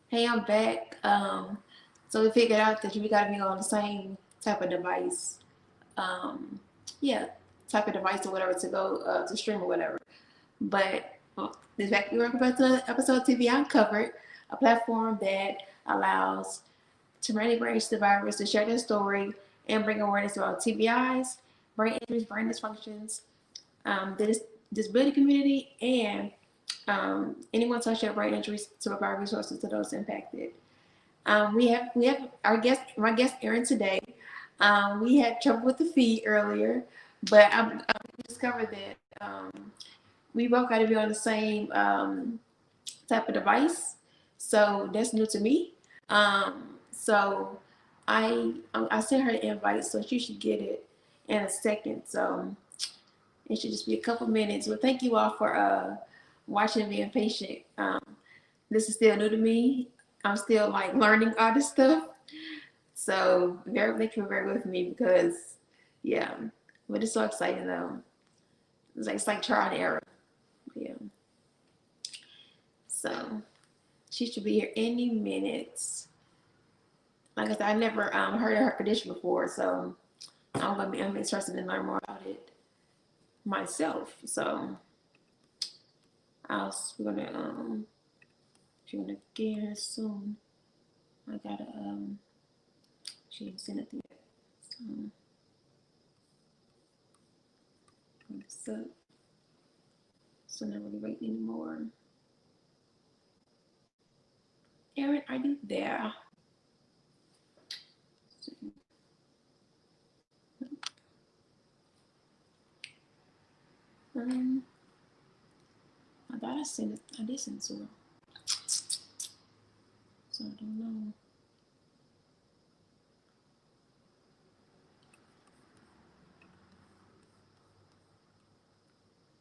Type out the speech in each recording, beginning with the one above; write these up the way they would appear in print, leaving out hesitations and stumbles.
Hey, I'm back. So we figured out that we gotta be on the same type of device. Um, yeah, type of device or whatever to go to stream or whatever. But this back we welcome back to another episode of TBI Uncovered, a platform that allows traumatic brain survivors to share their story and bring awareness about TBIs, brain injuries, brain dysfunctions, the disability community, and anyone touched their brain injuries to provide resources to those impacted. We have our guest, my guest Erin today. We had trouble with the feed earlier, but we discovered that we both got to be on the same type of device. So that's new to me. So I sent her an invite, so she should get it in a second. So it should just be a couple minutes. But thank you all for watching and being patient. This is still new to me. I'm still like learning all this stuff. So thank you for bearing with me because yeah, but it's so exciting though. It's like trial and error. Yeah. So she should be here any minutes. Like I said, I never heard of her condition before, so I'm interested in learning more about it myself. So we're gonna she's gonna get here soon. I gotta she didn't send it yet. So so not really waiting anymore. Erin, are you there? Um, I thought I sent it. I did send it to her, so I don't know.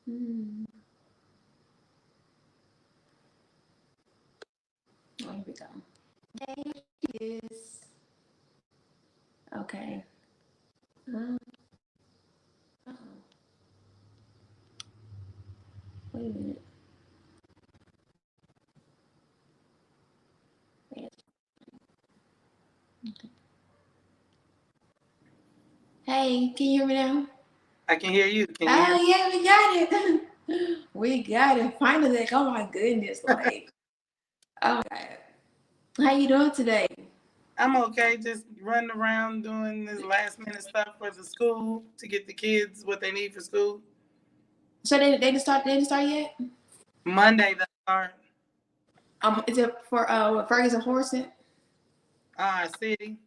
Hmm. Oh, here we go. There she is. Okay. Um, oh, wait a minute. Wait. Okay. Hey, can you hear me now? I can hear you. Can you hear Oh me? yeah, we got it. We got it. Finally, oh my goodness, like, oh my God. How you doing today? I'm okay. Just running around doing this last minute stuff for the school to get the kids what they need for school. So they didn't start. They didn't start yet. Monday they start. Is it for Ferguson Forest? City.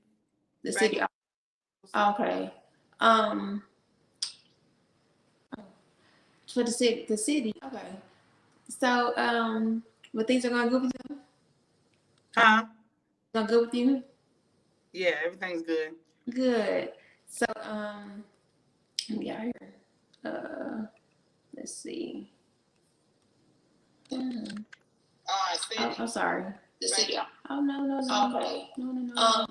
The Back city. in Okay. Um, for the city. The city. Okay. So but things are going good with you. Huh? Going good with you. Yeah, everything's good. Good. So let me get out here. Let's see. Mhm. Oh, I'm sorry. The city. Oh no no no. Okay. No no no.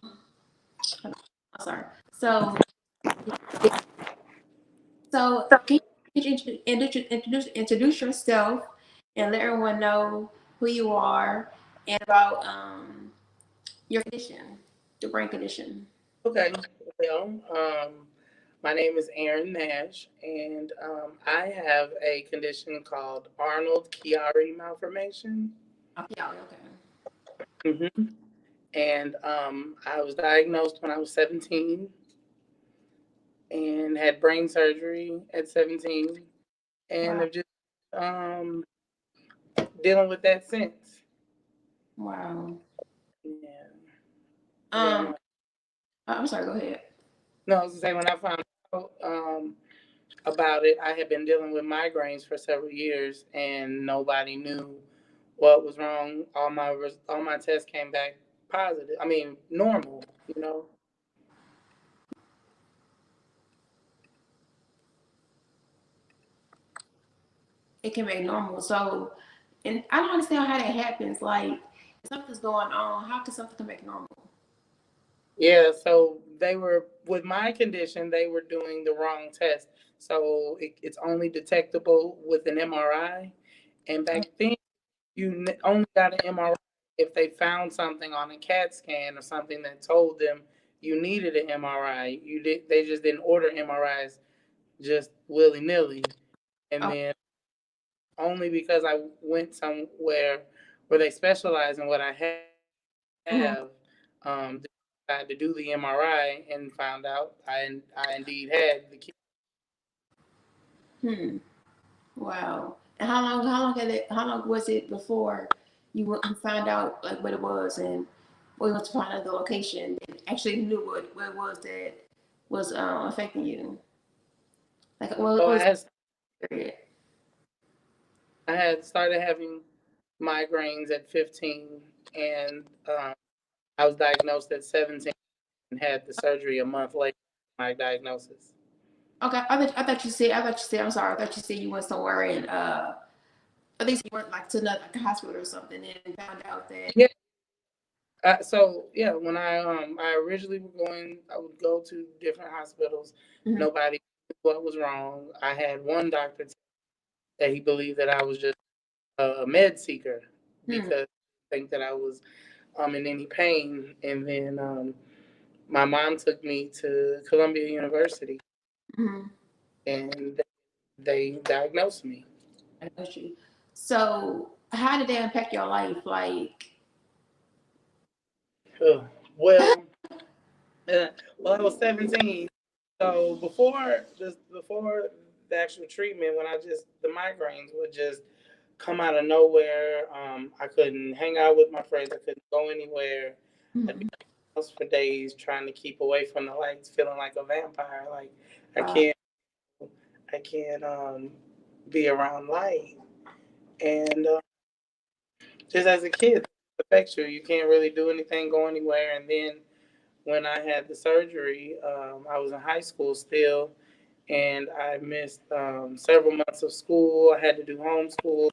I'm sorry. So can you introduce yourself and let everyone know who you are and about your condition, the brain condition. Okay. Well, my name is Erin Nash, and I have a condition called Arnold Chiari Malformation. Oh, yeah, okay. hmm And I was diagnosed when I was 17 and had brain surgery at 17 and Wow. have just dealing with that since. Wow. Yeah. Then Um, I'm sorry. Go ahead. no, I was gonna say when I found out about it, I had been dealing with migraines for several years, and nobody knew what was wrong. All my tests came back positive. I mean, normal. You know. It can be normal. So, and I don't understand how that happens. Like, if something's going on, how can something come back normal? Yeah. So they were with my condition. They were doing the wrong test. So it's only detectable with an MRI. And back then, only got an MRI if they found something on a CAT scan or something that told them you needed an MRI, they just didn't order MRIs just willy nilly. And Oh, then only because I went somewhere where they specialize in what I have, mhm. decided to do the MRI and found out I indeed had the kidney. Hmm. Wow. And how long was it before you found out like what it was and we went to find out the location and actually knew what it was that was affecting you? Like what So was I had the period? I had started having migraines at 15, and I was diagnosed at 17 and had the surgery a month later. My diagnosis. Okay, I thought you said I'm sorry, I thought you said you went somewhere and I think you went like to another like a hospital or something and found out that Yeah. So yeah, when I originally was going, I would go to different hospitals. mhm, Nobody knew what was wrong. I had one doctor that he believed that I was just a med seeker hmm, because I think that I was in any pain. And then my mom took me to Columbia University hmm, and they diagnosed me. I know you. So how did that impact your life? Like Ugh. Well, well, I was 17. So before the actual treatment, when the migraines would just come out of nowhere. I couldn't hang out with my friends. I couldn't go anywhere. I'd be mhm, in the house for days trying to keep away from the lights, feeling like a vampire. Like I wow, can't I can't be around light. And just as a kid, it affects you. You can't really do anything, go anywhere. And then when I had the surgery, I was in high school still, and I missed several months of school. I had to do homeschool,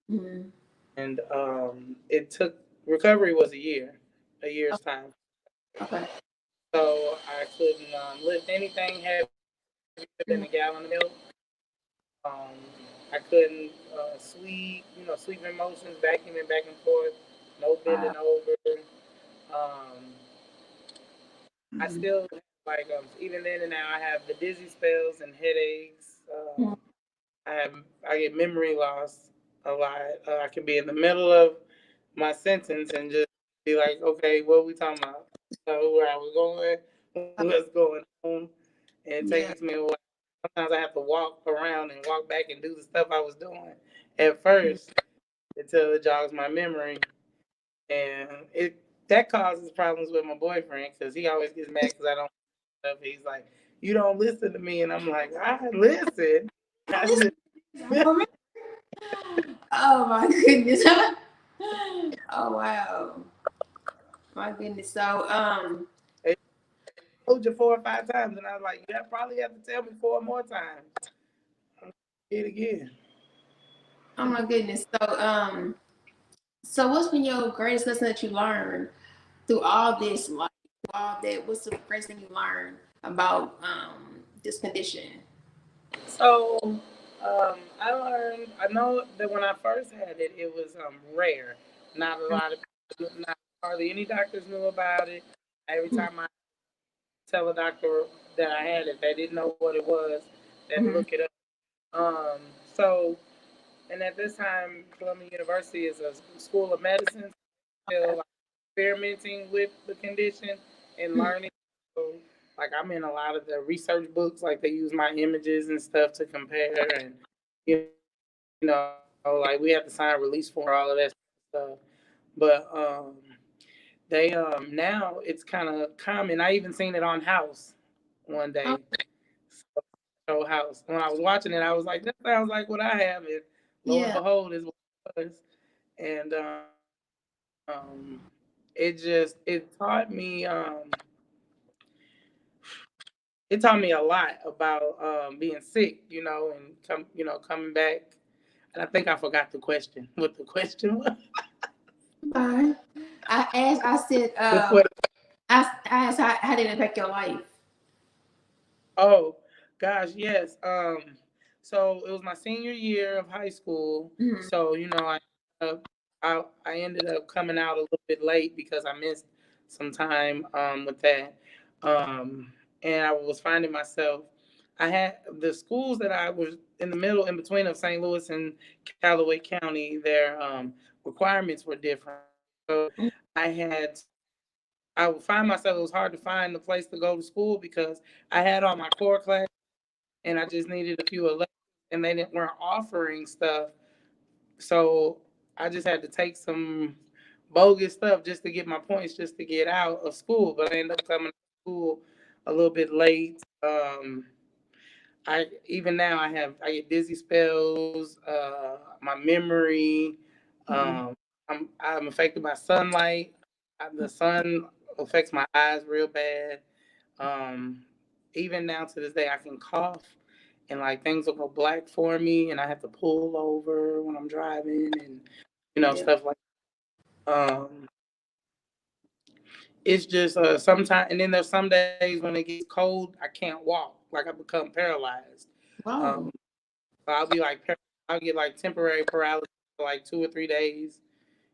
mhm, and it took recovery was a oh, year's time. okay, So I couldn't lift anything heavier than a mhm, gallon of milk. Um, I couldn't sweep in motions, vacuuming back and forth, no wow, bending over. Um, I mhm, still like even then and now I have the dizzy spells and headaches. mhm, I get memory loss a lot. I can be in the middle of my sentence and just be like, okay, what are we talking about? So where I was going, what's going on, and it yeah, takes me a while. Sometimes I have to walk around and walk back and do the stuff I was doing at first until it jogs my memory, and it that causes problems with my boyfriend because he always gets mad because I don't stuff. He's like, you don't listen to me, and I'm like, I listen. I listen, just I don't remember. Oh my goodness. Oh wow. My goodness. So I told you 4 or 5 times, and I was like, you probably have to tell me 4 more times. I'm it again. oh my goodness. So what's been your greatest lesson that you learned through all this life, all that what's the greatest thing you learned about this condition? So I know that when I first had it, it was rare. Not a lot of people, not hardly any doctors knew about it. Every time I tell a doctor that I had it, they didn't know what it was. They had to Mm-hmm. look it up. So, and at this time, Columbia University is a school of medicine, still Okay. like, experimenting with the condition and Mhm. learning. So, like I'm in a lot of the research books, like they use my images and stuff to compare, and like we have to sign release forms for all of that stuff. But they now it's kind of common. I even seen it on House one Oh, day. So, show House. When I was watching it, I was like, that sounds like what I have. And lo and yeah. behold, is what it was. And it taught me it taught me a lot about being sick, and coming back. And I think I forgot the question. What the question was? Fine. I said, What? I asked how did it affect your life? Oh, gosh, yes. So it was my senior year of high school. Mm-hmm. So I I ended up coming out a little bit late because I missed some time with that. Um, and I was finding myself, I had the schools that I was in the middle, in between of St. Louis and Callaway County, their requirements were different. So I had I would find myself, it was hard to find the place to go to school because I had all my core class and I just needed a few electives and they weren't offering stuff. So I just had to take some bogus stuff just to get my points, just to get out of school. But I ended up coming to school a little bit late. I even now I get dizzy spells, my memory. Mm-hmm. I'm affected by sunlight. The sun affects my eyes real bad. Um, Even now to this day, I can cough and like things will go black for me, and I have to pull over when I'm driving, and Yeah. stuff like. Um, it's just sometimes, and then there's some days when it gets cold, I can't walk, like I become paralyzed. Um, Wow. so I'll get like temporary paralysis for like 2 or 3 days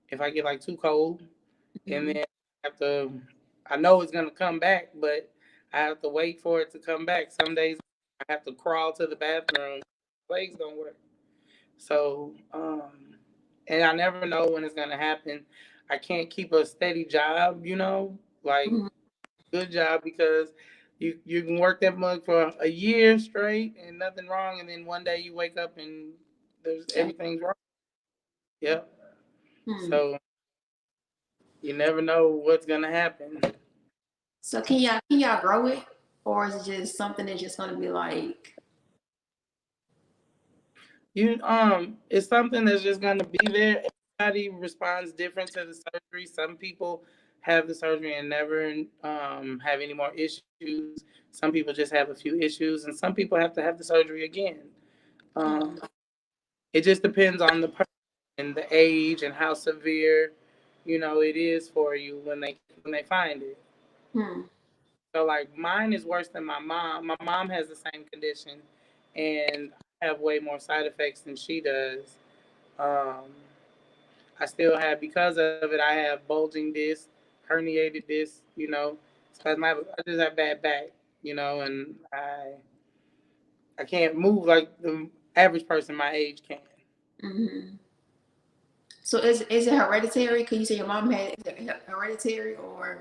if I get like too cold, and Mm-hmm. then I have to. I know it's gonna come back, but I have to wait for it to come back. Some days I have to crawl to the bathroom. Legs don't work. So, and I never know when it's gonna happen. I can't keep a steady job, like Mm-hmm. good job because you can work that much for a year straight and nothing wrong, and then one day you wake up and there's Same. everything's wrong. Yep. Hmm. So you never know what's gonna happen. So can y'all grow it, or is it just something that's just gonna be like? It's something that's just gonna be there. Everybody responds different to the surgery. Some people have the surgery and never have any more issues. Some people just have a few issues, and some people have to have the surgery again. Um, Oh. it just depends on the person and the age and how severe, it is for you when they find it. Hmm. So like mine is worse than my mom. My mom has the same condition, and I have way more side effects than she does. Um, I still have, because of it, I have bulging discs, herniated discs, because I just have bad back, and I can't move like the average person my age can. Mm-hmm. So is it hereditary? Could you say your mom had, is it hereditary or?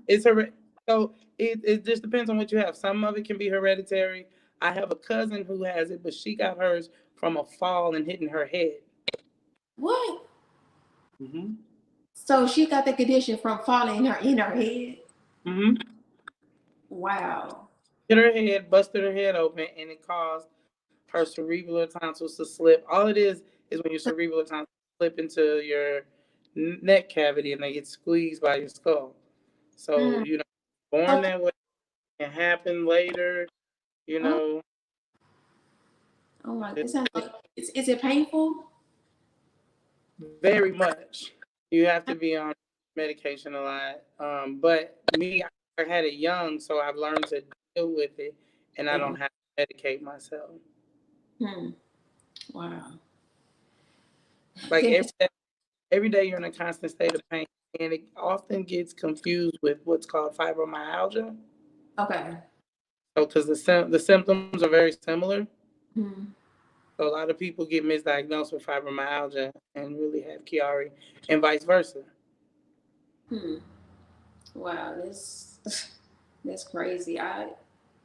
It's so it just depends on what you have. Some of it can be hereditary. I have a cousin who has it, but she got hers from a fall and hitting her head. What? Hmm. So she got the condition from falling in her head. Hmm. Wow. Hit her head, busted her head open, and it caused her cerebral tonsils to slip. All it is when your cerebral tonsils slip into your neck cavity and they get squeezed by your skull. So, Mm. born Okay. that way, can happen later, you Oh, know. oh my! It It's sounds like. Is it painful? very much. You have to be on medication a lot. But me, I had it young, so I've learned to deal with it, and I Yeah. don't have to medicate myself. Hmm. Wow. Like Goodness. every day you're in a constant state of pain, and it often gets confused with what's called fibromyalgia. Okay. So, because the symptoms are very similar, Hmm. so a lot of people get misdiagnosed with fibromyalgia and really have Chiari, and vice versa. Hmm. Wow. This that's crazy.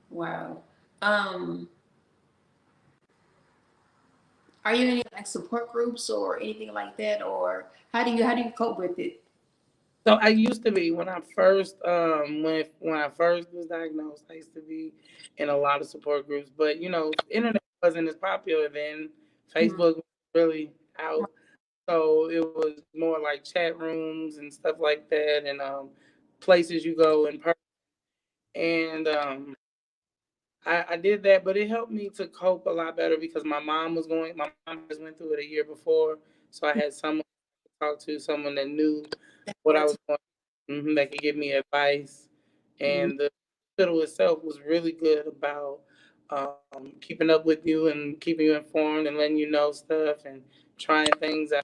Wow. Um. Are you in any like support groups or anything like that, or how do you cope with it? So I used to be, when I first when I first was diagnosed, I used to be in a lot of support groups. But internet wasn't as popular then. Hmm. Facebook was really out, so it was more like chat rooms and stuff like that, and places you go in person. And I did that, but it helped me to cope a lot better because my mom just went through it a year before, so I had someone to talk to, someone that knew what I was going, that could give me advice. Mm-hmm. And the hospital itself was really good about keeping up with you and keeping you informed and letting you know stuff and trying things out.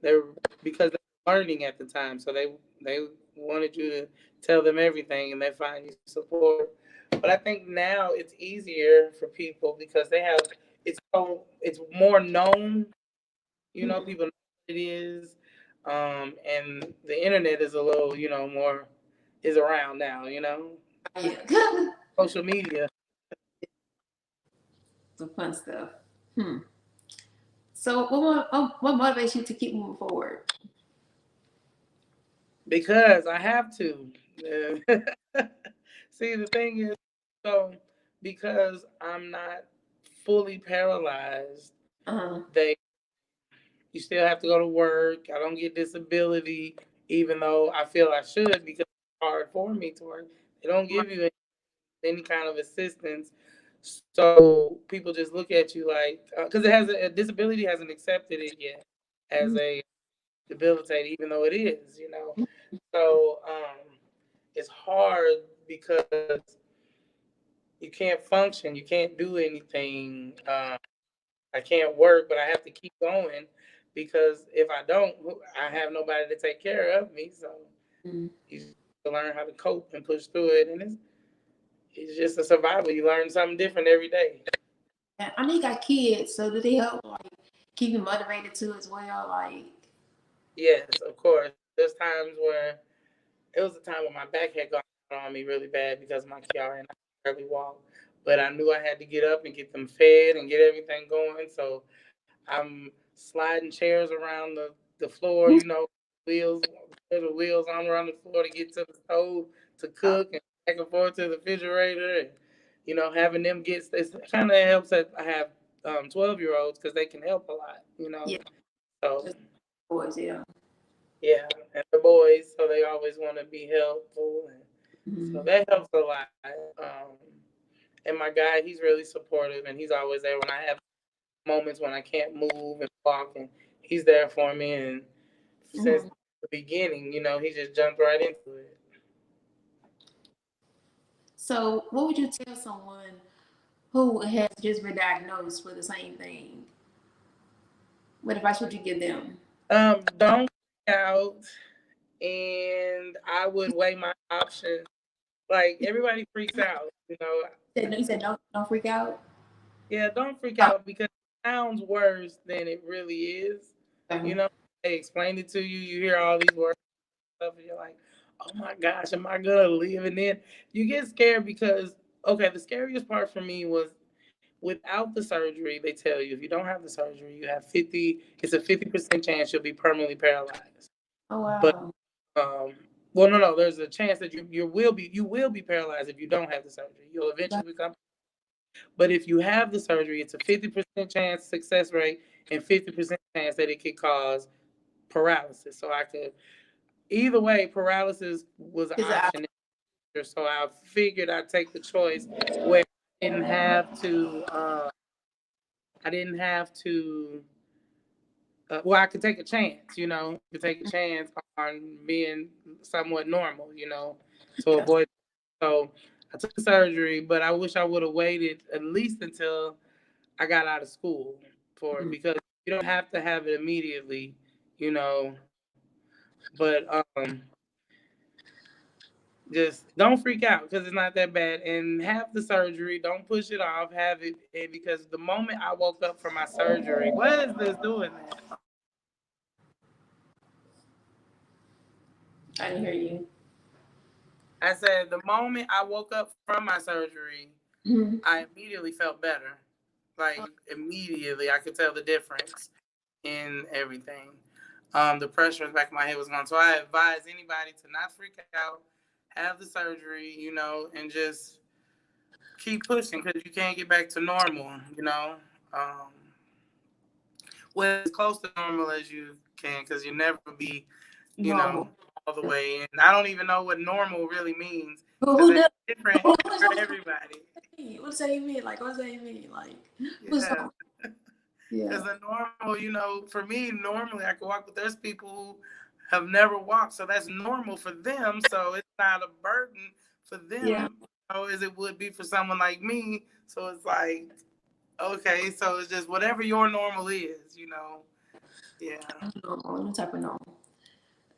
they're because they're learning at the time, so they wanted you to tell them everything, and they find you support. But I think now it's easier for people because they have it's more known. You know, Mhm. people know what it is, and the internet is a little, more is around now. Yeah. Social media. Some fun stuff. Hmm. So what motivates you to keep moving forward? Because I have to. See, the thing is, so because I'm not fully paralyzed, Uh-huh. they you still have to go to work. I don't get disability, even though I feel I should because it's hard for me to work. They don't give you any kind of assistance. So people just look at you like, because it has a disability hasn't accepted it yet as a debilitated, even though it is. So it's hard because you can't function, you can't do anything. I can't work, but I have to keep going because if I don't, I have nobody to take care of me. So Mm-hmm. you just have to learn how to cope and push through it, and it's just a survival. You learn something different every day. Yeah, I know you got kids, so do they help like keep you motivated too as well? Like, Yes, of course. There's times where it was a time when my back had gone on me really bad because of my Chiari and I barely walk. But I knew I had to get up and get them fed and get everything going. So I'm sliding chairs around the floor, wheels, there's the wheels on around the floor to get to the stove to oh, cook and back and forth to the refrigerator. And, having them it kind of helps that I have 12-year-olds because they can help a lot. yeah, So, just boys, yeah. yeah, and the boys, so they always want to be helpful. And so Mm-hmm. that helps a lot. And my guy, he's really supportive and he's always there when I have moments when I can't move and walk, and he's there for me. And since Mm-hmm. the beginning, he just jumped right into it. So, what would you tell someone who has just been diagnosed with the same thing? What advice would you give them? Don't freak out, and I would weigh my options. Like everybody freaks out. You said don't freak out. Yeah, don't freak Oh, out because it sounds worse than it really is. You okay. know, they explain it to you. You hear all these words and stuff, and you're like, "Oh my gosh, am I gonna live?" And then you get scared because okay, the scariest part for me was without the surgery. They tell you if you don't have the surgery, you have 50. It's a 50% chance you'll be permanently paralyzed. Oh But wow. um, well, no. There's a chance that you will be paralyzed if you don't have the surgery. You'll eventually become. But if you have the surgery, it's a 50% chance success rate and 50% chance that it could cause paralysis. So I could either way, paralysis was an Is that option. So I figured I'd take the choice where didn't have to. I didn't have to. Well, I could take a chance. I could take a chance on being somewhat normal. To yeah. avoid. So I took the surgery, but I wish I would have waited at least until I got out of school for it Mm. because you don't have to have it immediately, you know. But just don't freak out because it's not that bad, and have the surgery. Don't push it off. Have it, and because the moment I woke up from my surgery, what is this doing that? I didn't hear you. I said the moment I woke up from my surgery, Mm-hmm. I immediately felt better. Like immediately, I could tell the difference in everything. The pressure in the back of my head was gone. So I advise anybody to not freak out, have the surgery, and just keep pushing because you can't get back to normal. Um, well, as close to normal as you can because you never be, you know, Normal. all the way. And I don't even know what normal really means because Who it's does? different What for does everybody. what does that mean? Like, what does that mean? Like, what's Yeah. normal? Yeah. Because the normal, for me, normally I can walk, but there's people who have never walked, so that's normal for them. So it's not a burden for Yeah. them, as it would be for someone like me. So it's like, okay, so it's just whatever your normal is. Yeah. Normal, new type of normal.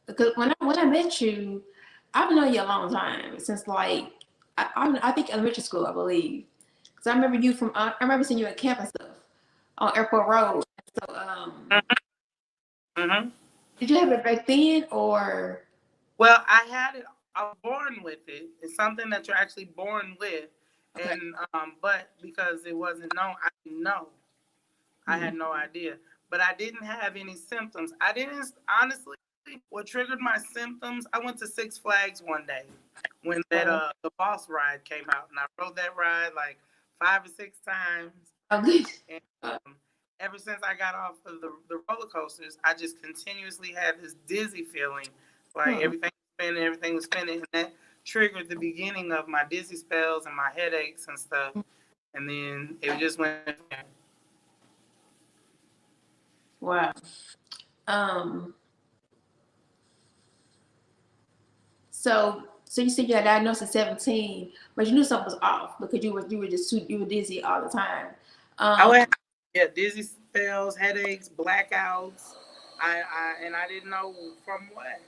Because when I met you, I've known you a long time since like I think elementary school, I believe. Because I remember you from I remember seeing you at camp and stuff on Airport Road. So Mm-hmm. did you have it back then or? Well, I had it. I was born with it. It's something that you're actually born with, Okay. and but because it wasn't known, I didn't know. I Hmm. had no idea. But I didn't have any symptoms. I didn't honestly. What triggered my symptoms? I went to Six Flags one day when that Okay. the Boss ride came out, and I rode that ride like 5 or 6 times. Oh, good. And ever since I got off of the roller coasters, I just continuously had this dizzy feeling, like Huh. everything was spinning, and that triggered the beginning of my dizzy spells and my headaches and stuff. And then it just went from there. Wow. Um. So you said you got diagnosed at 17, but you knew something was off because you were dizzy all the time. I Um. would have, yeah, dizzy spells, headaches, blackouts. I didn't know from what.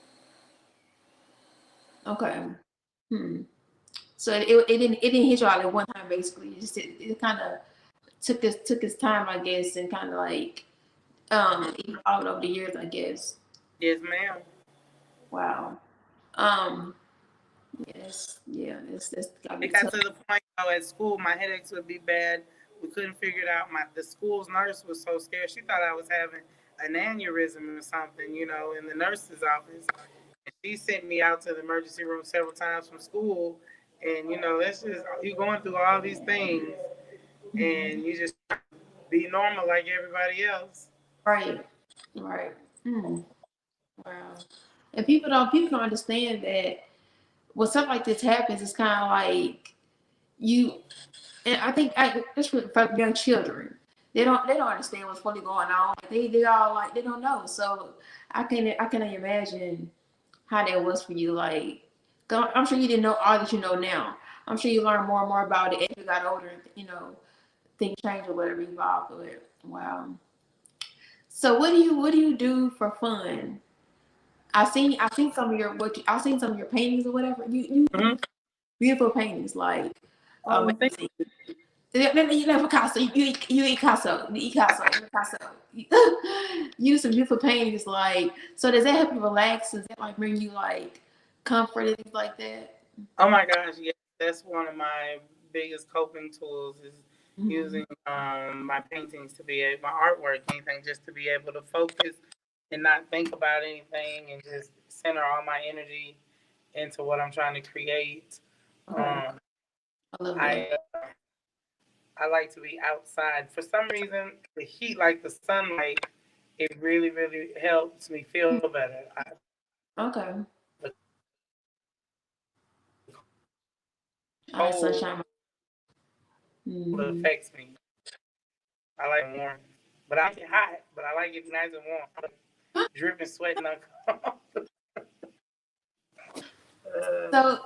Okay. Hmm. So it didn't hit you all at one time basically. It kind of took its time, I guess, and kind of like evolved over the years, I guess. Yes, ma'am. Wow. Um. Yes. Yeah. That's gotta be It got tough. to the point though at school my headaches would be bad. We couldn't figure it out. The school's nurse was so scared. She thought I was having an aneurysm or something, in the nurse's office. And she sent me out to the emergency room several times from school. And that's just you going through all these things Mhm. and you just be normal like everybody else. Right. Right. Hmm. Wow. And people don't understand that when something like this happens, it's kind of like you. And I think that's for young children. They don't understand what's really going on. They all like they don't know. So I can imagine how that was for you. Like, 'cause I'm sure you didn't know all that you know now. I'm sure you learned more and more about it as you got older. Things change or whatever evolved. But wow. So what do you do for fun? I seen some of I seen some of your paintings or whatever. You Mm-hmm. beautiful paintings like Oh, thank amazing. You know Picasso. You eat Picasso. You eat Picasso. Picasso. You do some beautiful paintings. Like, so does that help you relax? Does that like bring you like comfort and things like that? Oh my gosh, yes, that's one of my biggest coping tools is Mm-hmm. using my paintings to be able, my artwork, anything, just to be able to focus and not think about anything and just center all my energy into what I'm trying to create. Okay, Um, I love that. I I like to be outside. For some reason, the heat, like the sunlight, it really really helps me feel better. Okay, The all right, cold sunshine. Mm-hmm. affects me. I like it warm, but I like it hot. But I like it nice and warm. Dripping, sweating, uncomfortable. So,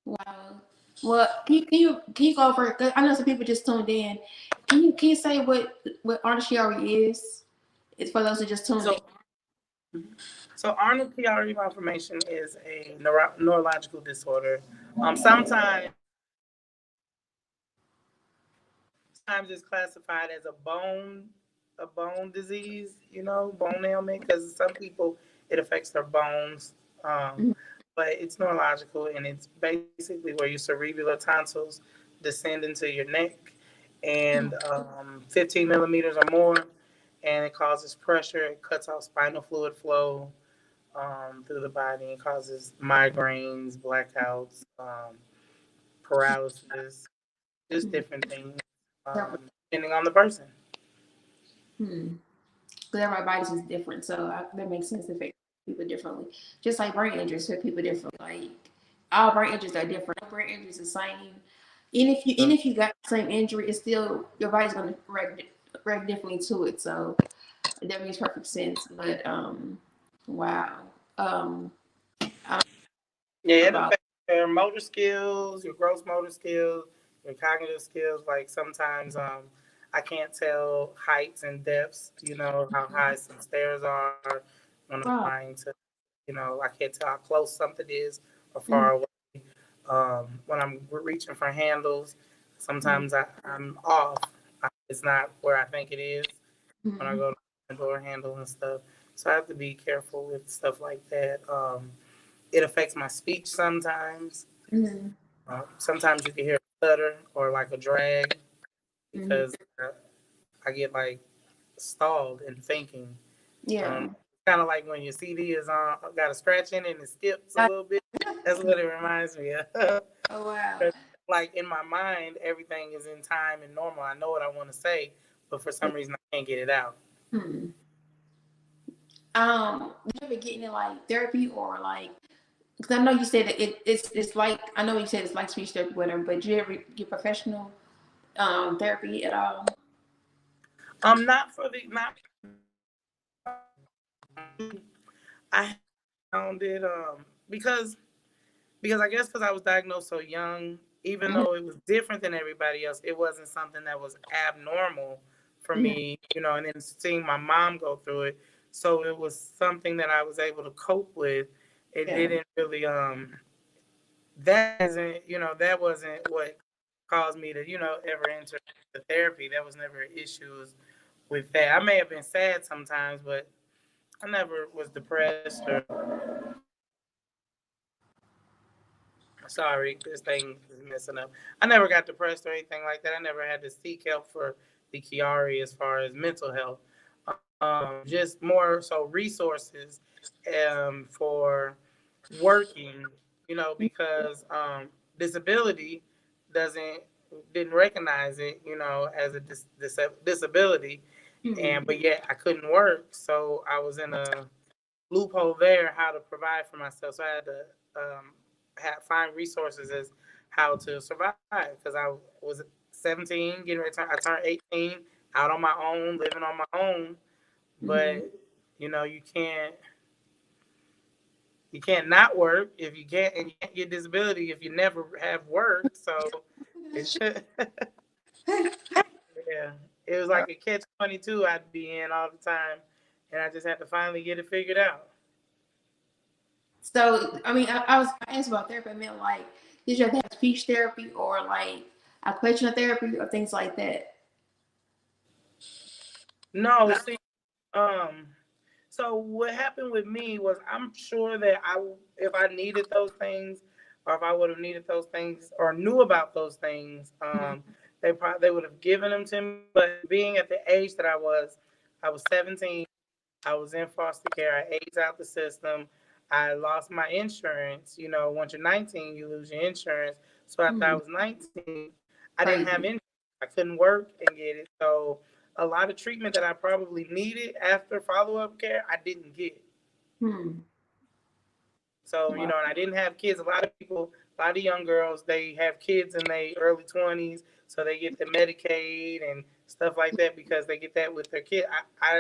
wow. Well, can you go over? 'Cause I know some people just tuned in. Can you say what Arnold Chiari is? It's for those who just tuned in. so, so Arnold Chiari Malformation is a neurological disorder. Sometimes it's classified as a bone disease, bone ailment, because some people it affects their bones. Um, Mhm. but it's neurological, and it's basically where your cerebral tonsils descend into your neck, and 15 millimeters or more, and it causes pressure. It cuts off spinal fluid flow through the body and causes migraines, blackouts, paralysis, just different things, depending on the person. Hmm. Because everybody's is different, so that makes sense to affect people differently. Just like brain injuries affect people differently. Like all brain injuries are different. No brain injuries are the same. Even if you got the same injury, it's still your body's gonna react differently to it. So that makes perfect sense. But wow. I Yeah, don't it know about affects your motor skills, your gross motor skills, your cognitive skills. Like sometimes, I can't tell heights and depths, how high some stairs are when I'm Right. trying to, I can't tell how close something is or Mm-hmm. far away. When I'm reaching for handles, sometimes I'm off. It's not where I think it is when I Mm-hmm. go to the door handle and stuff. So I have to be careful with stuff like that. It affects my speech sometimes. Mm-hmm. Sometimes you can hear a stutter or like a drag Mm-hmm. because I get like stalled in thinking. Yeah. Kind of like when your CD is on, got a scratch in it and it skips a little bit. That's what it reminds me of. Oh wow. 'Cause, like in my mind, everything is in time and normal. I know what I want to say, but for some reason I can't get it out. Hmm. Do you ever get into like therapy or like? Because I know you said that it's like I know you said it's like speech therapy, whatever. But do you ever get professional therapy at all? Not for the not. I found it because I guess because I was diagnosed so young, even Mm-hmm. though it was different than everybody else, it wasn't something that was abnormal for Mm-hmm. me, and then seeing my mom go through it. So it was something that I was able to cope with. It Yeah. didn't really that wasn't what caused me to, ever enter the therapy. That was never issues with that. I may have been sad sometimes, but I never was depressed or sorry, this thing is messing up. I never got depressed or anything like that. I never had to seek help for the Chiari as far as mental health. Just more so resources for working, because disability doesn't didn't recognize it, as a disability, Mm-hmm. and but yet I couldn't work, so I was in a loophole there how to provide for myself. So I had to find resources as how to survive because I was 17, getting ready to I turned 18, out on my own, living on my own. Mm-hmm. But you can't not work if you can't, and you can't get disability if you never have worked. So That's it's true. yeah, it was like a catch 22 I'd be in all the time, and I just had to finally get it figured out. So I mean, I asked about therapy. I meant like, did you have to have speech therapy or like occupational therapy or things like that? No, see, um, so what happened with me was I'm sure that if I needed those things, or if I would have needed those things, or knew about those things, they would have given them to me. But being at the age that I was 17. I was in foster care. I aged out the system. I lost my insurance. Once you're 19, you lose your insurance. So after I Mm-hmm. was 19, I didn't have Crazy. insurance. I couldn't work and get it. So a lot of treatment that I probably needed after follow up care, I didn't get. Hmm. So, Wow. and I didn't have kids. A lot of young girls, they have kids in their early 20s, so they get the Medicaid and stuff like that because they get that with their kid. I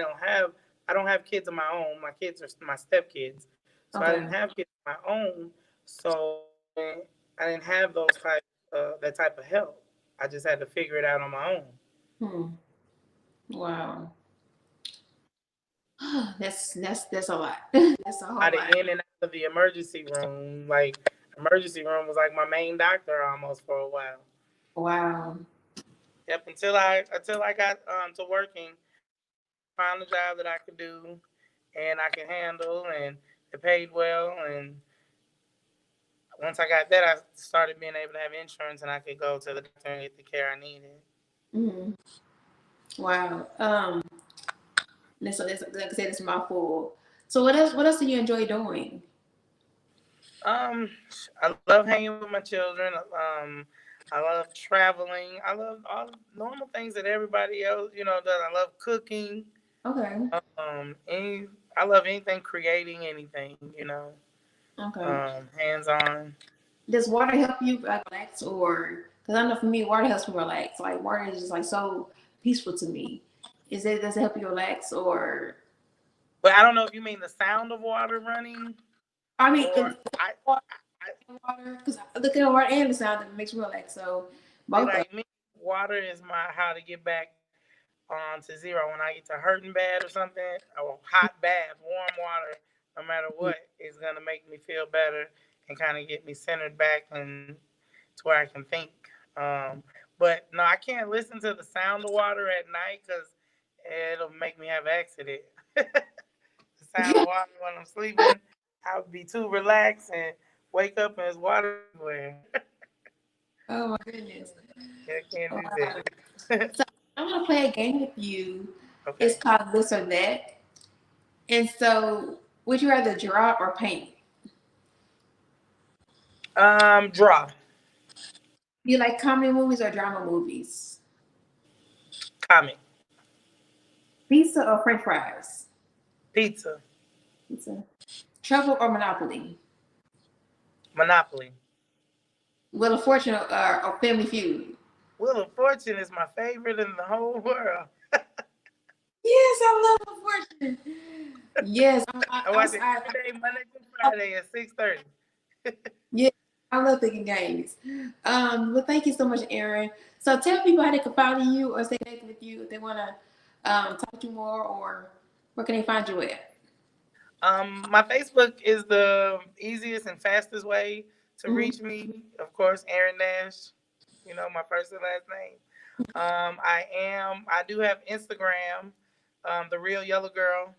don't have kids of my own. My kids are my stepkids. So I Okay. didn't have kids of my own. So I didn't have that type of help. I just had to figure it out on my own. Hmm. Wow. That's a lot. That's a whole Out of lot. in and out of the emergency room, like emergency room was like my main doctor almost for a while. Wow. Yep, until I got to working, found a job that I could do and I could handle, and it paid well. And once I got that, I started being able to have insurance, and I could go to the doctor and get the care I needed. Hmm. Wow. That's like I said, it's my fault. So what else? What else do you enjoy doing? Um, I love hanging with my children. I love traveling. I love all the normal things that everybody else, does. I love cooking. Okay. Any, I love anything creating anything, Okay. hands on. Does water help you relax, or because I know for me, water helps me relax. Like water is just like so peaceful to me. Does it help you relax, or But I don't know if you mean the sound of water running I mean, or I, I water because look at the water and the sound that makes me relax. So see both of like me, water is my how to get back. to zero. When I get to hurting bad or something, a hot bath, warm water, no matter what, is gonna make me feel better and kind of get me centered back and to where I can think. Um, but no, I can't listen to the sound of water at night because it'll make me have an accident. The sound of water when I'm sleeping, I'll be too relaxed and wake up and there's water everywhere. Oh my goodness. I can't do Wow. that. So I want to play a game with you. It's Okay. called This or That. And so, would you rather draw or paint? Draw. Do you like comedy movies or drama movies? Comic. Pizza or French fries? Pizza. Pizza. Trouble or Monopoly? Monopoly. Wheel of Fortune or Family Feud? Wheel of Fortune is my favorite in the whole world. Yes, I love Wheel of Fortune. Yes, I watch it every day, Monday through Friday at 6:30. yeah, I love thinking games. Well, thank you so much, Erin. So tell people how they can follow you or stay connected with you if they want to talk to you more, or where can they find you at? My Facebook is the easiest and fastest way to Mhm. reach me. Of course, Erin Nash. You know my first and last name. I do have Instagram, the real yellow girl.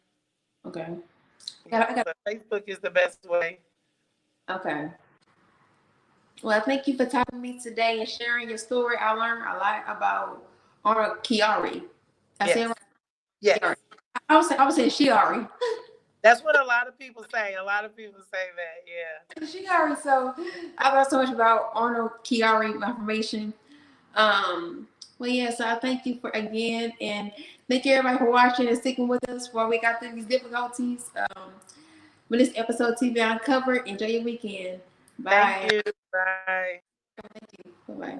Okay. You know, but Facebook is the best way. Okay. Well, thank you for talking to me today and sharing your story. I learned a lot about Arnold Chiari. I said Yes. right? Yes. Chiari. I was saying Chiari. That's what a lot of people say. A lot of people say that. Yeah. Chiari. So I learned so much about Arnold Chiari Malformation. Well, yeah, so I thank you for again, and thank you everybody for watching and sticking with us while we got through these difficulties. With this episode, TBI Uncovered. Enjoy your weekend. Thank Bye. you. Bye. Thank you. Bye bye.